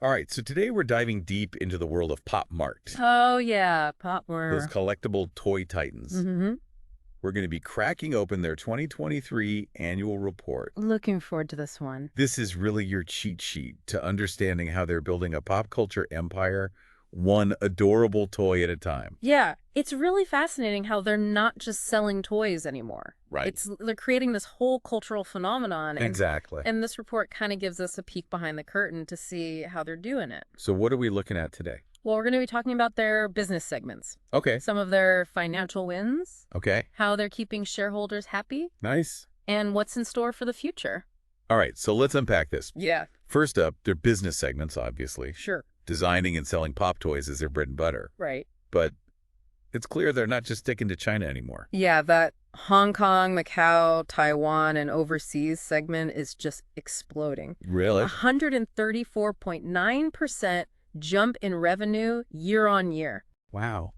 All right, so today we're diving deep into the world of Popmart, Oh yeah, those Popmart. collectible toy titans. Mm-hmm. We're going to be cracking open their 2023 annual report. Looking forward to this one. This is really your cheat sheet to understanding how they're building a pop culture empire, one adorable toy at a time. Yeah, it's really fascinating how they're not just selling toys anymore. Right. They're creating this whole cultural phenomenon, and Exactly. and this report kind of gives us a peek behind the curtain to see how they're doing it. So what are we looking at today? Well, we're going to be talking about their business segments, Okay. some of their financial wins, Okay. how they're keeping shareholders happy, Nice. and what's in store for the future. All right, so let's unpack this. Yeah, First up, their business segments, obviously. sure. Designing and selling pop toys is their bread and butter. Right. But it's clear they're not just sticking to China anymore. Yeah, that Hong Kong, Macau, Taiwan, and overseas segment is just exploding. Really? 134.9% jump in revenue year on year. Wow.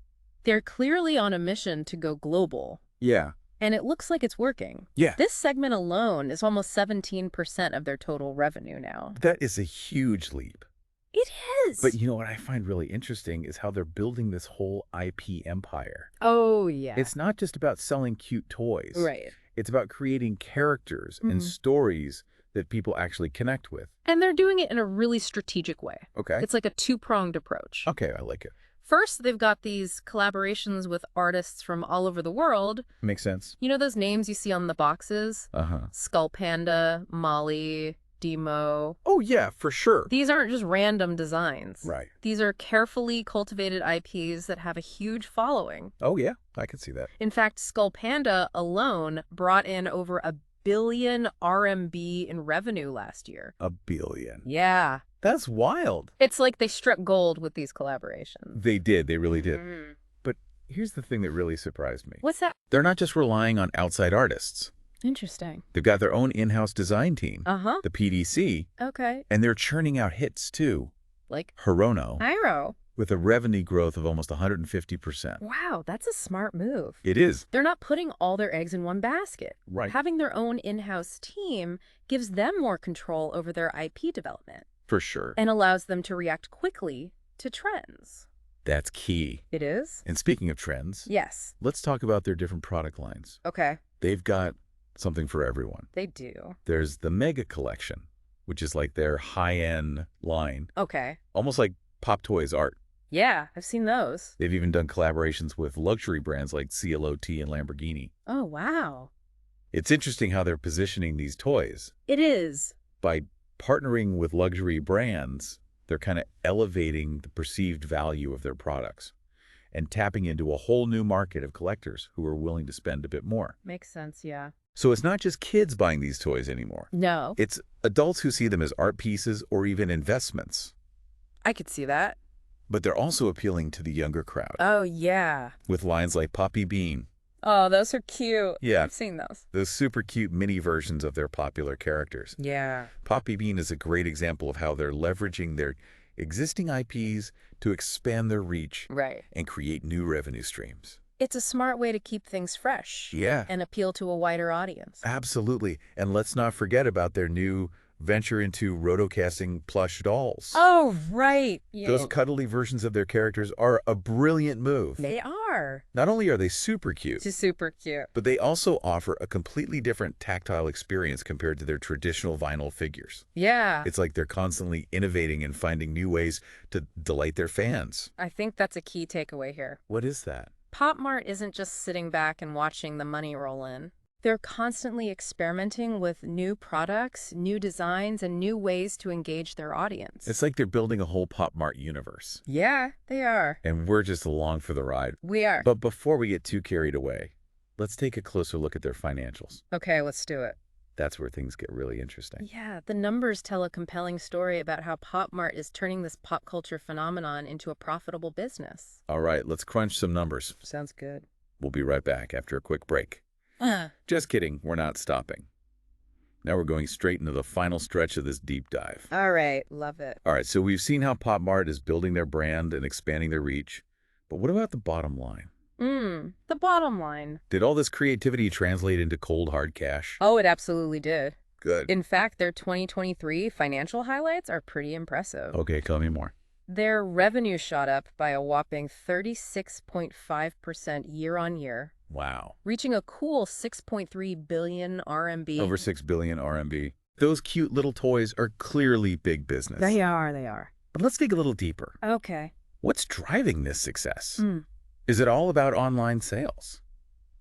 They're clearly on a mission to go global, Yeah. and it looks like it's working. Yeah. This segment alone is almost 17% of their total revenue now. That is a huge leap. It is. But you know what I find really interesting is how they're building this whole IP empire. Oh, yeah. It's not just about selling cute toys. Right. It's about creating characters and stories that people actually connect with. And they're doing it in a really strategic way. Okay. It's like a two-pronged approach. Okay, I like it. First, they've got these collaborations with artists from all over the world. Makes sense. You know those names you see on the boxes? Uh-huh. Skull Panda, Molly, Demo. Oh, yeah, for sure. These aren't just random designs. Right. These are carefully cultivated IPs that have a huge following. Oh, yeah, I can see that. In fact, Skull Panda alone brought in over 1 billion RMB in revenue last year. 1 billion. Yeah. That's wild. It's like they struck gold with these collaborations. They did. They really did. Mhm. But here's the thing that really surprised me. What's that? They're not just relying on outside artists. Interesting. They've got their own in-house design team, Uh-huh. the PDC, Okay. and they're churning out hits too. Like Hirono, Iroh. with a revenue growth of almost 150%. Wow, that's a smart move. It is. They're not putting all their eggs in one basket. Right. Having their own in-house team gives them more control over their IP development For sure. and allows them to react quickly to trends. That's key. It is? And speaking of trends, Yes. let's talk about their different product lines. Okay. They've got something for everyone. They do. There's the Mega Collection, which is like their high-end line, Okay. almost like Pop Toys art. Yeah, I've seen those. They've even done collaborations with luxury brands like CLOT and Lamborghini. Oh, wow. It's interesting how they're positioning these toys. It is. By partnering with luxury brands, they're kind of elevating the perceived value of their products and tapping into a whole new market of collectors who are willing to spend a bit more. Makes sense, yeah. So it's not just kids buying these toys anymore. No. It's adults who see them as art pieces or even investments. I could see that. But they're also appealing to the younger crowd Oh, yeah. with lines like Poppy Bean. Oh, those are cute. Yeah. I've seen those. Those super cute mini versions of their popular characters. Yeah. Poppy Bean is a great example of how they're leveraging their existing IPs to expand their reach Right. and create new revenue streams. It's a smart way to keep things fresh. Yeah. And appeal to a wider audience. Absolutely. And let's not forget about their new venture into rotocasting plush dolls. Oh, right. Yeah. Those cuddly versions of their characters are a brilliant move. They are. Not only are they super cute, She's super cute. but they also offer a completely different tactile experience compared to their traditional vinyl figures. Yeah. It's like they're constantly innovating and finding new ways to delight their fans. I think that's a key takeaway here. What is that? Popmart isn't just sitting back and watching the money roll in. They're constantly experimenting with new products, new designs, and new ways to engage their audience. It's like they're building a whole Popmart universe. Yeah, they are. And we're just along for the ride. We are. But before we get too carried away, let's take a closer look at their financials. Okay, let's do it. That's where things get really interesting. Yeah, the numbers tell a compelling story about how Popmart is turning this pop culture phenomenon into a profitable business. All right, let's crunch some numbers. Sounds good. We'll be right back after a quick break. Just kidding, we're not stopping. Now we're going straight into the final stretch of this deep dive. All right, love it. All right, so we've seen how Popmart is building their brand and expanding their reach. But what about the bottom line? The bottom line. Did all this creativity translate into cold, hard cash? Oh, it absolutely did. Good. In fact, their 2023 financial highlights are pretty impressive. Okay, tell me more. Their revenue shot up by a whopping 36.5% year-on-year, Wow. reaching a cool 6.3 billion RMB. Over 6 billion RMB. Those cute little toys are clearly big business. They are. But let's dig a little deeper. Okay. What's driving this success? Is it all about online sales?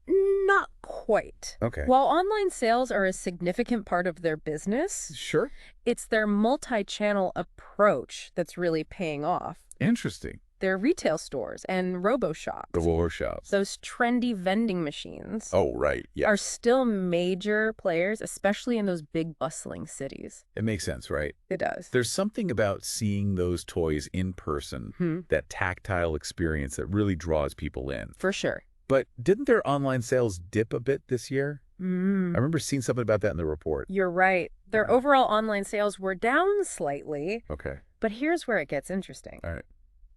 Not quite. Okay. While online sales are a significant part of their business, Sure. it's their multi-channel approach that's really paying off. Interesting. Their retail stores and robo-shops, The war shops. those trendy vending machines, Oh, right. Yeah. are still major players, especially in those big bustling cities. It makes sense, right? It does. There's something about seeing those toys in person, that tactile experience that really draws people in. For sure. But didn't their online sales dip a bit this year? I remember seeing something about that in the report. You're right. Their Yeah. overall online sales were down slightly, Okay. but here's where it gets interesting. All right.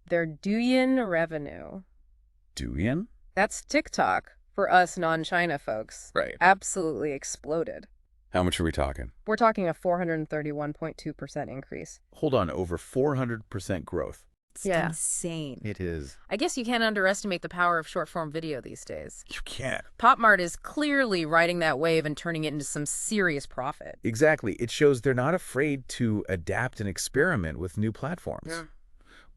Their Douyin revenue. Douyin? That's TikTok for us non-China folks. Right. Absolutely exploded. How much are we talking? We're talking a 431.2% increase. Hold on, over 400% growth. It's Yeah. insane. It is. I guess you can't underestimate the power of short-form video these days. You can't. Popmart is clearly riding that wave and turning it into some serious profit. Exactly. It shows they're not afraid to adapt and experiment with new platforms. Yeah.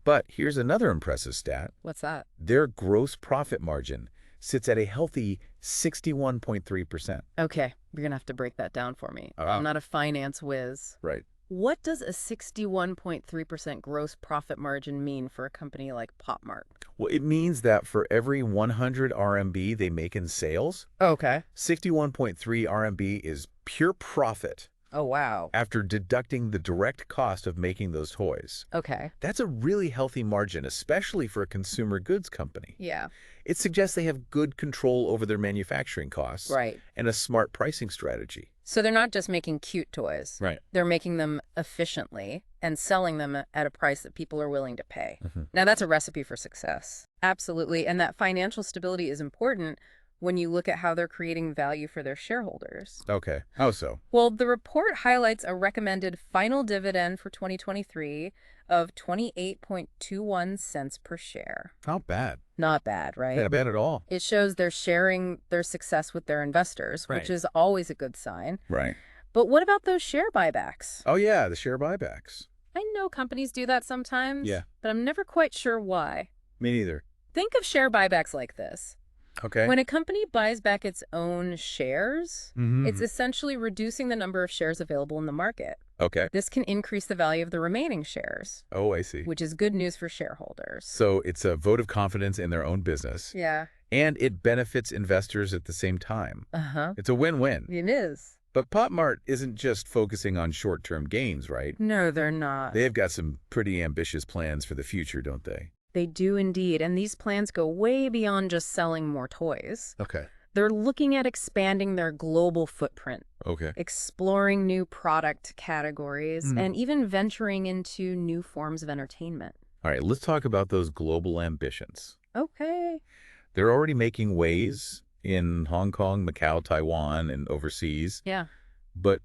But here's another impressive stat. What's that? Their gross profit margin sits at a healthy 61.3%. Okay, you're going to have to break that down for me. Oh. I'm not a finance whiz. Right. What does a 61.3% gross profit margin mean for a company like Popmart? Well, it means that for every 100 RMB they make in sales, Okay. 61.3 RMB is pure profit Oh, wow. after deducting the direct cost of making those toys. Okay. That's a really healthy margin, especially for a consumer goods company. Yeah. It suggests they have good control over their manufacturing costs Right. and a smart pricing strategy. So they're not just making cute toys. Right. They're making them efficiently and selling them at a price that people are willing to pay. Now, that's a recipe for success. Absolutely. And that financial stability is important when you look at how they're creating value for their shareholders. Okay. How so? Well, the report highlights a recommended final dividend for 2023 of 28.21 cents per share. Not bad. Not bad, right? Not bad at all. It shows they're sharing their success with their investors, Right. which is always a good sign. Right. But what about those share buybacks? Oh, yeah, the share buybacks. I know companies do that sometimes, Yeah. but I'm never quite sure why. Me neither. Think of share buybacks like this. Okay. When a company buys back its own shares, Mhm. it's essentially reducing the number of shares available in the market. Okay. This can increase the value of the remaining shares, Oh, I see. which is good news for shareholders. So it's a vote of confidence in their own business, Yeah. and it benefits investors at the same time. Uh-huh. It's a win-win. It is. But Popmart isn't just focusing on short-term gains, right? No, they're not. They've got some pretty ambitious plans for the future, don't they? They do indeed, and these plans go way beyond just selling more toys. Okay. They're looking at expanding their global footprint, Okay. exploring new product categories, and even venturing into new forms of entertainment. All right, let's talk about those global ambitions. Okay. They're already making waves in Hong Kong, Macau, Taiwan, and overseas. Yeah. But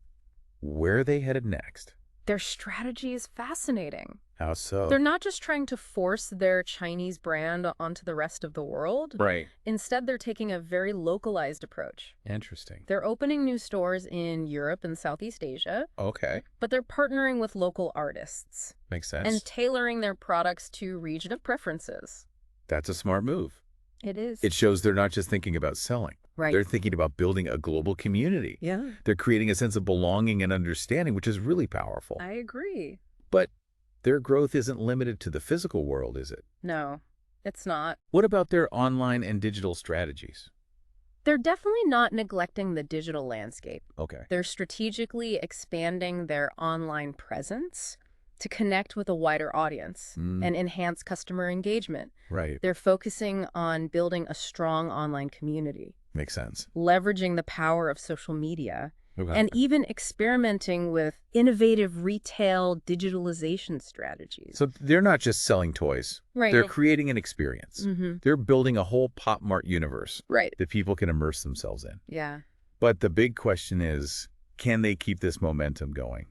where are they headed next? Their strategy is fascinating. How so? They're not just trying to force their Chinese brand onto the rest of the world. Right. Instead, they're taking a very localized approach. Interesting. They're opening new stores in Europe and Southeast Asia, Okay. but they're partnering with local artists Makes sense. and tailoring their products to regional preferences. That's a smart move. It is. It shows they're not just thinking about selling. Right. They're thinking about building a global community. Yeah, They're creating a sense of belonging and understanding, which is really powerful. I agree. But their growth isn't limited to the physical world, is it? No, it's not. What about their online and digital strategies? They're definitely not neglecting the digital landscape. Okay. They're strategically expanding their online presence to connect with a wider audience and enhance customer engagement. Right. They're focusing on building a strong online community, Makes sense. leveraging the power of social media, Okay. and even experimenting with innovative retail digitalization strategies. So they're not just selling toys. Right. They're creating an experience. They're building a whole Popmart universe Right. that people can immerse themselves in. Yeah. But the big question is, Can they keep this momentum going?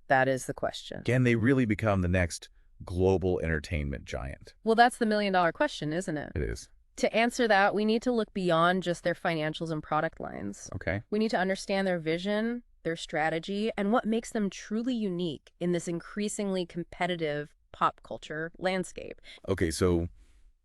That is the question. Can they really become the next global entertainment giant? Well, that's the million-dollar question, isn't it? It is. To answer that, we need to look beyond just their financials and product lines. Okay. We need to understand their vision, their strategy, and what makes them truly unique in this increasingly competitive pop culture landscape. Okay, so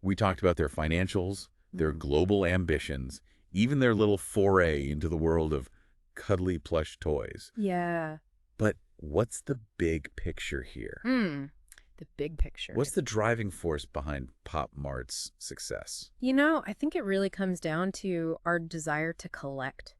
we talked about their financials, their global ambitions, even their little foray into the world of cuddly plush toys. Yeah. But what's the big picture here? The big picture. What's the driving force behind Popmart's success? You know, I think it really comes down to our desire to collect.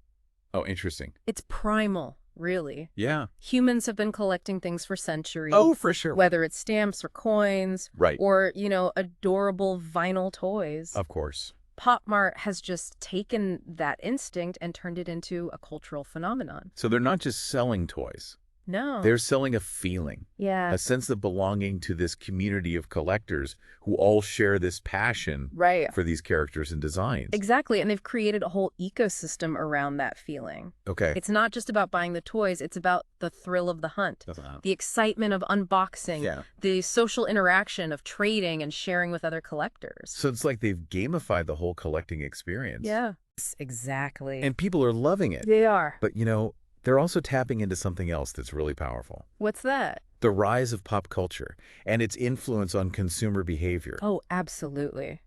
Oh, interesting. It's primal, really. Yeah. Humans have been collecting things for centuries. Oh, for sure. Whether it's stamps or coins. Right. Or, adorable vinyl toys. Of course. Popmart has just taken that instinct and turned it into a cultural phenomenon. So they're not just selling toys. No. They're selling a feeling, Yeah. a sense of belonging to this community of collectors who all share this passion Right. for these characters and designs. Exactly. And they've created a whole ecosystem around that feeling. Okay. It's not just about buying the toys. It's about the thrill of the hunt, the excitement of unboxing, Yeah. the social interaction of trading and sharing with other collectors. So it's like they've gamified the whole collecting experience. Yeah. Exactly. And people are loving it. They are. But, they're also tapping into something else that's really powerful. What's that? The rise of pop culture and its influence on consumer behavior. Oh, absolutely.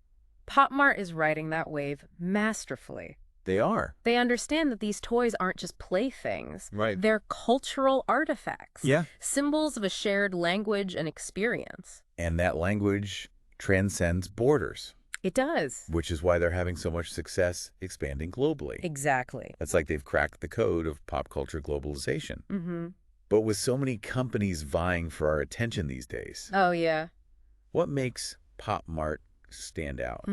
Popmart is riding that wave masterfully. They are. They understand that these toys aren't just playthings. Right. They're cultural artifacts. Yeah. Symbols of a shared language and experience. And that language transcends borders, It does. which is why they're having so much success expanding globally. Exactly. It's like they've cracked the code of pop culture globalization. Mm-hmm. But with so many companies vying for our attention these days, Oh, yeah. what makes Popmart stand out?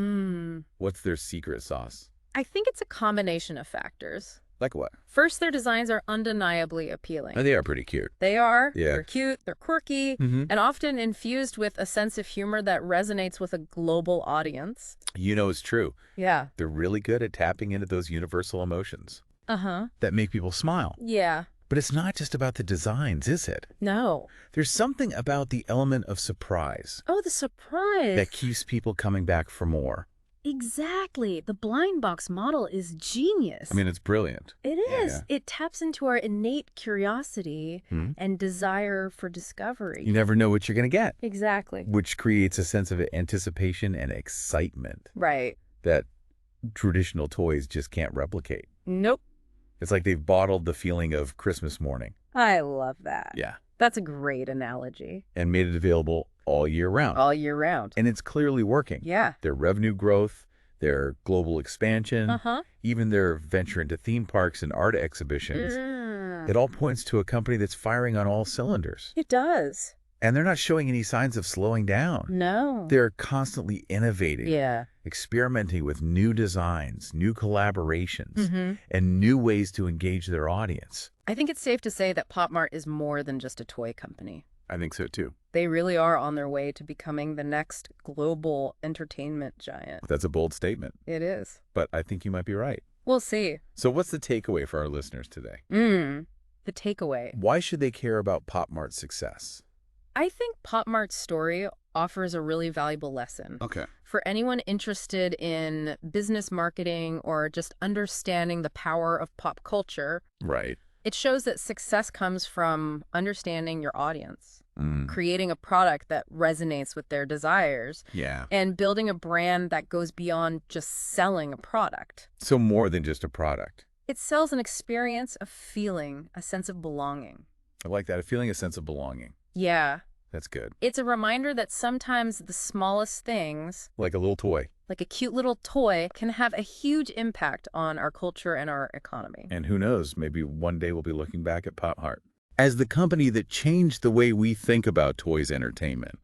What's their secret sauce? I think it's a combination of factors. Like what? First, their designs are undeniably appealing. Oh, they are pretty cute. They are. Yeah. They're cute, they're quirky, Mm-hmm. and often infused with a sense of humor that resonates with a global audience. It's true. Yeah. They're really good at tapping into those universal emotions Uh-huh. that make people smile. Yeah. But it's not just about the designs, is it? No. There's something about the element of surprise Oh, the surprise. that keeps people coming back for more. Exactly. The blind box model is genius. I mean, it's brilliant. It Yeah, is. yeah. It taps into our innate curiosity and desire for discovery. You never know what you're going to get, Exactly. which creates a sense of anticipation and excitement Right. that traditional toys just can't replicate. Nope. It's like they've bottled the feeling of Christmas morning. I love that. Yeah. That's a great analogy. And made it available all year round. All year round. And it's clearly working. Yeah. Their revenue growth, their global expansion, Uh-huh. even their venture into theme parks and art exhibitions. It all points to a company that's firing on all cylinders. It does. And they're not showing any signs of slowing down. No. They're constantly innovating, Yeah. experimenting with new designs, new collaborations, and new ways to engage their audience. I think it's safe to say that Popmart is more than just a toy company. I think so, too. They really are on their way to becoming the next global entertainment giant. That's a bold statement, It is. but I think you might be right. We'll see. So what's the takeaway for our listeners today? The takeaway. Why should they care about Popmart's success? I think Popmart's story offers a really valuable lesson. Okay. For anyone interested in business marketing or just understanding the power of pop culture, Right. it shows that success comes from understanding your audience, creating a product that resonates with their desires, Yeah. and building a brand that goes beyond just selling a product. So more than just a product. It sells an experience, a feeling, a sense of belonging. I like that. Feeling a sense of belonging. Yeah. That's good. It's a reminder that sometimes the smallest things, Like a little toy. like a cute little toy, can have a huge impact on our culture and our economy. And who knows, maybe one day we'll be looking back at Popmart as the company that changed the way we think about toys entertainment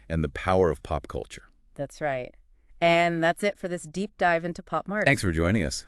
and the power of pop culture. That's right. And that's it for this deep dive into Popmart. Thanks for joining us.